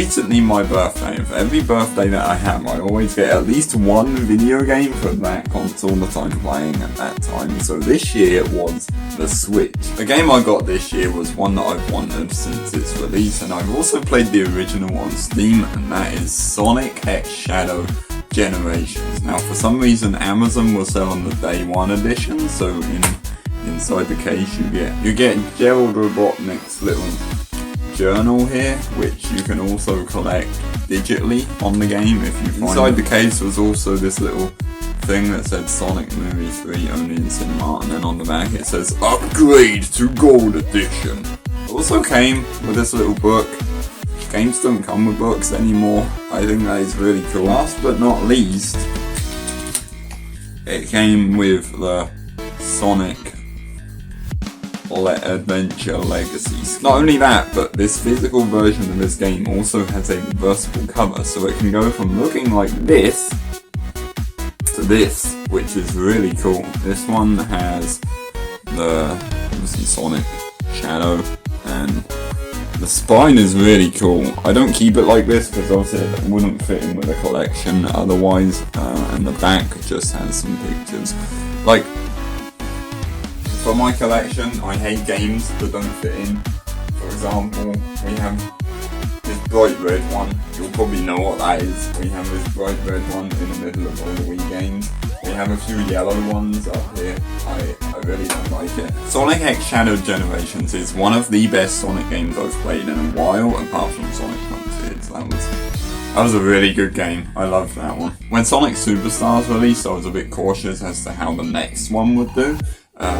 recently my birthday, and for every birthday that I have, I always get at least one video game for that console that I'm playing at that time. So this year it was the Switch. The game I got this year was one that I've wanted since its release, and I've also played the original on Steam, and that is Sonic X Shadow Generations. Now for some reason Amazon was selling the Day 1 edition, so inside the case you get Gerald Robotnik's little journal here, which you can also collect digitally on the game if you find. Inside the case was also this little thing that said Sonic Movie 3 only in cinema, and then on the back it says upgrade to gold edition. It also came with this little book. Games don't come with books anymore. I think that is really cool. Last but not least, it came with the Sonic Adventure Legacy. Not only that, but this physical version of this game also has a reversible cover, so it can go from looking like this to this, which is really cool. This one has the obviously Sonic Shadow, and the spine is really cool. I don't keep it like this because obviously it wouldn't fit in with a collection otherwise, and the back just has some pictures. Like, for my collection, I hate games that don't fit in. For example, we have this bright red one. You'll probably know what that is. We have this bright red one in the middle of all the Wii games. We have a few yellow ones up here. I really don't like it. Sonic X Shadow Generations is one of the best Sonic games I've played in a while, apart from Sonic Frontiers. That was a really good game. I loved that one. When Sonic Superstars released, I was a bit cautious as to how the next one would do.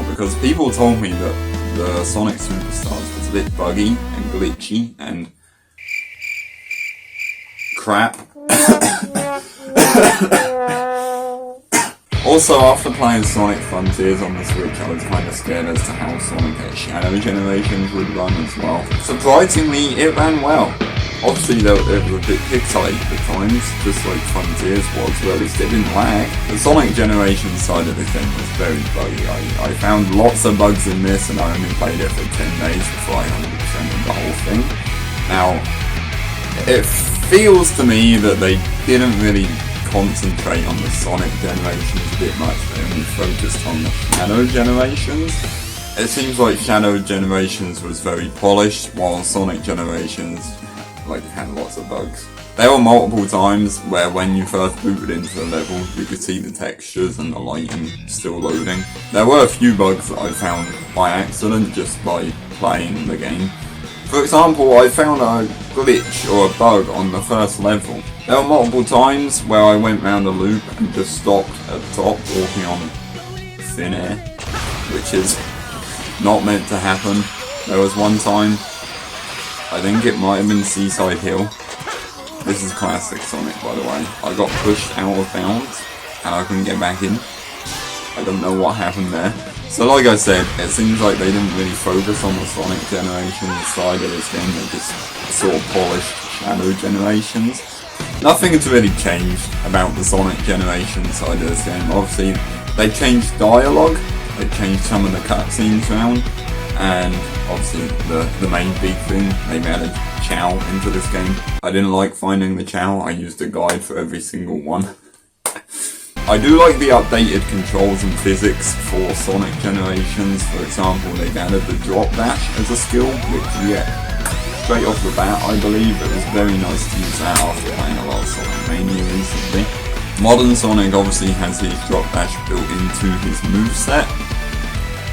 Because people told me that the Sonic Superstars was a bit buggy and glitchy and crap. Also, after playing Sonic Frontiers on the Switch, I was kind of scared as to how Sonic X Shadow Generations would run as well. Surprisingly, it ran well. Obviously, it was a bit pixelated at times, just like Frontiers was, but at least it didn't lag. The Sonic Generations side of the game was very buggy. I found lots of bugs in this, and I only played it for 10 days before I 100%ed the whole thing. Now, it feels to me that they didn't really concentrate on the Sonic Generations a bit much, they only focused on the Shadow Generations. It seems like Shadow Generations was very polished, while Sonic Generations had lots of bugs. There were multiple times where when you first booted into the level, you could see the textures and the lighting still loading. There were a few bugs that I found by accident just by playing the game. For example, I found a glitch or a bug on the first level. There were multiple times where I went round a loop and just stopped at the top walking on thin air, which is not meant to happen. There was one time, I think it might have been Seaside Hill. This is classic Sonic, by the way. I got pushed out of bounds and I couldn't get back in. I don't know what happened there. So like I said, it seems like they didn't really focus on the Sonic Generations side of this game. They just sort of polished Shadow Generations. Nothing has really changed about the Sonic Generations side of this game. Obviously, they changed dialogue, they changed some of the cutscenes around, and obviously the main big thing, they've added Chao into this game. I didn't like finding the Chao, I used a guide for every single one. I do like the updated controls and physics for Sonic Generations. For example, they've added the drop dash as a skill, which you get straight off the bat, I believe. It was very nice to use that after playing a lot of Sonic Mania recently. Modern Sonic obviously has his drop dash built into his moveset.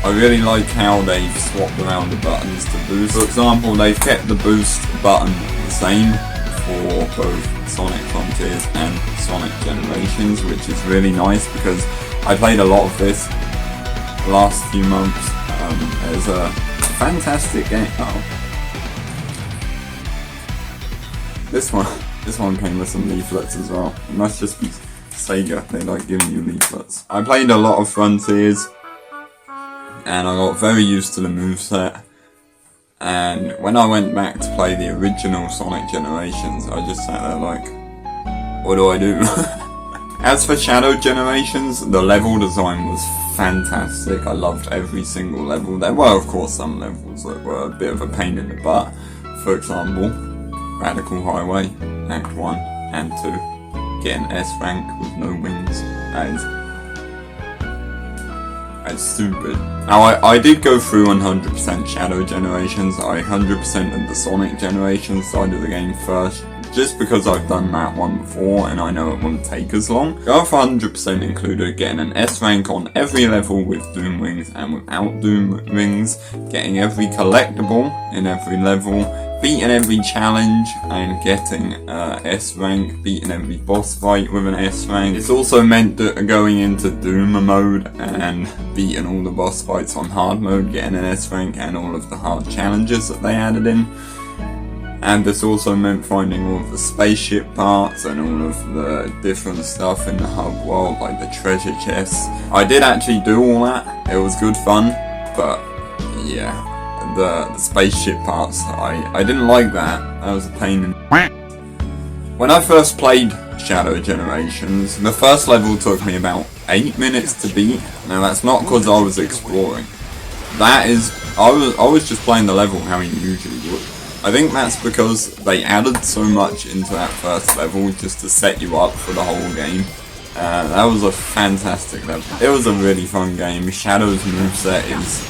I really like how they've swapped around the buttons to boost. For example, they've kept the boost button the same for both Sonic Frontiers and Sonic Generations, which is really nice because I played a lot of this the last few months. It's a fantastic game. This one came with some leaflets as well. It must just be Sega, they like giving you leaflets. I played a lot of Frontiers and I got very used to the moveset. And when I went back to play the original Sonic Generations, I just sat there like, what do I do? As for Shadow Generations, the level design was fantastic. I loved every single level. There were of course some levels that were a bit of a pain in the butt. For example, Radical Highway, Act 1 and 2. Get an S rank with no wings. That's stupid. Now I did go through 100% Shadow Generations. I 100%ed the Sonic Generations side of the game first, just because I've done that one before and I know it won't take as long. The other 100% included getting an S rank on every level with Doom Wings and without Doom Wings, getting every collectible in every level, beating every challenge and getting S rank, beating every boss fight with an S rank. It's also meant that going into Doom mode and beating all the boss fights on hard mode, getting an S rank and all of the hard challenges that they added in. And this also meant finding all of the spaceship parts and all of the different stuff in the hub world, like the treasure chests. I did actually do all that, it was good fun, but yeah, the spaceship parts, I didn't like that. That was a pain in. When I first played Shadow Generations, the first level took me about 8 minutes to beat. Now that's not because I was exploring. That is, I was just playing the level how you usually would. I think that's because they added so much into that first level just to set you up for the whole game. That was a fantastic level. It was a really fun game. Shadow's moveset is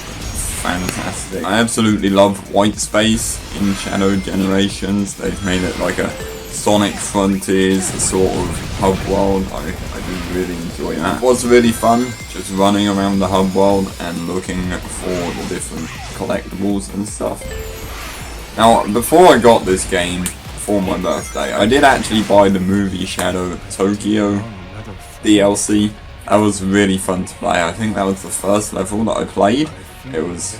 fantastic. I absolutely love White Space in Shadow Generations. They've made it like a Sonic Frontiers, a sort of hub world. I do really enjoy that. It was really fun just running around the hub world and looking for the different collectibles and stuff. Now, before I got this game for my birthday, I did actually buy the movie Shadow Tokyo DLC. That was really fun to play. I think that was the first level that I played. It was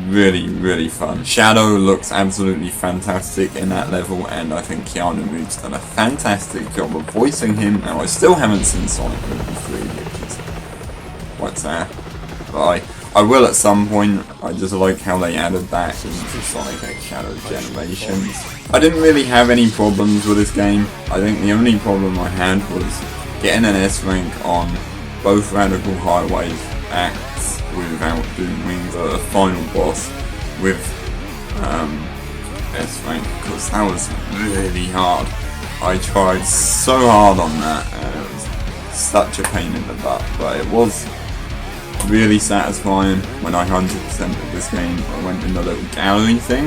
really, really fun. Shadow looks absolutely fantastic in that level, and I think Keanu Reeves done a fantastic job of voicing him. Now, I still haven't seen Sonic Movie 3, which is quite sad, but I will at some point. I just like how they added that into Sonic X Shadow Generations. I didn't really have any problems with this game. I think the only problem I had was getting an S rank on both Radical Highways acts without Doom Wings, the final boss with S rank, because that was really hard. I tried so hard on that and it was such a pain in the butt, but it was really satisfying when I 100%ed this game. I went in the little gallery thing,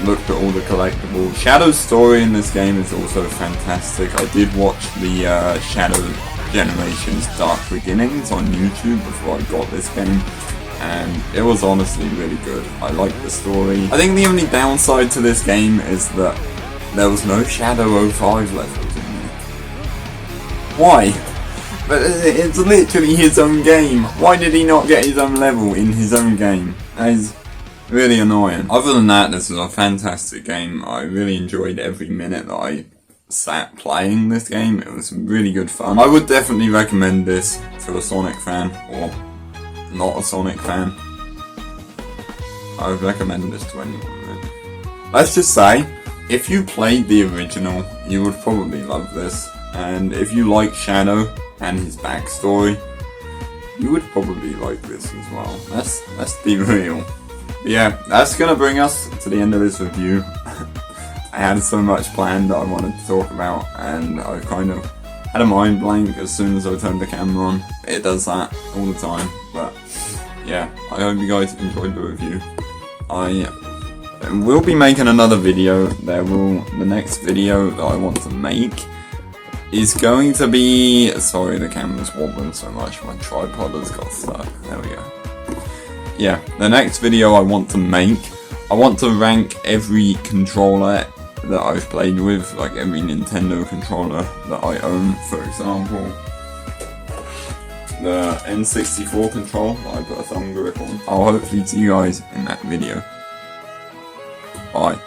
looked at all the collectibles. Shadow's story in this game is also fantastic. I did watch the Shadow Generations Dark Beginnings on YouTube before I got this game, and it was honestly really good. I liked the story. I think the only downside to this game is that there was no Shadow 05 levels in there. Why? But it's literally his own game. Why did he not get his own level in his own game? That is really annoying. Other than that, this is a fantastic game. I really enjoyed every minute that I sat playing this game. It was really good fun. I would definitely recommend this to a Sonic fan, or not a Sonic fan. I would recommend this to anyone. Let's just say, if you played the original, you would probably love this. And if you like Shadow and his backstory, you would probably like this as well. Let's be real. But yeah, that's gonna bring us to the end of this review. I had so much planned that I wanted to talk about, and I kind of had a mind blank as soon as I turned the camera on. It does that all the time, but yeah, I hope you guys enjoyed the review. I will be making another video. The next video that I want to make is going to be, sorry the camera's wobbling so much, my tripod has got stuck, there we go. Yeah, the next video I want to make, I want to rank every controller that I've played with, like every Nintendo controller that I own. For example, the N64 controller that I put a thumb grip on. I'll hopefully see you guys in that video. Bye.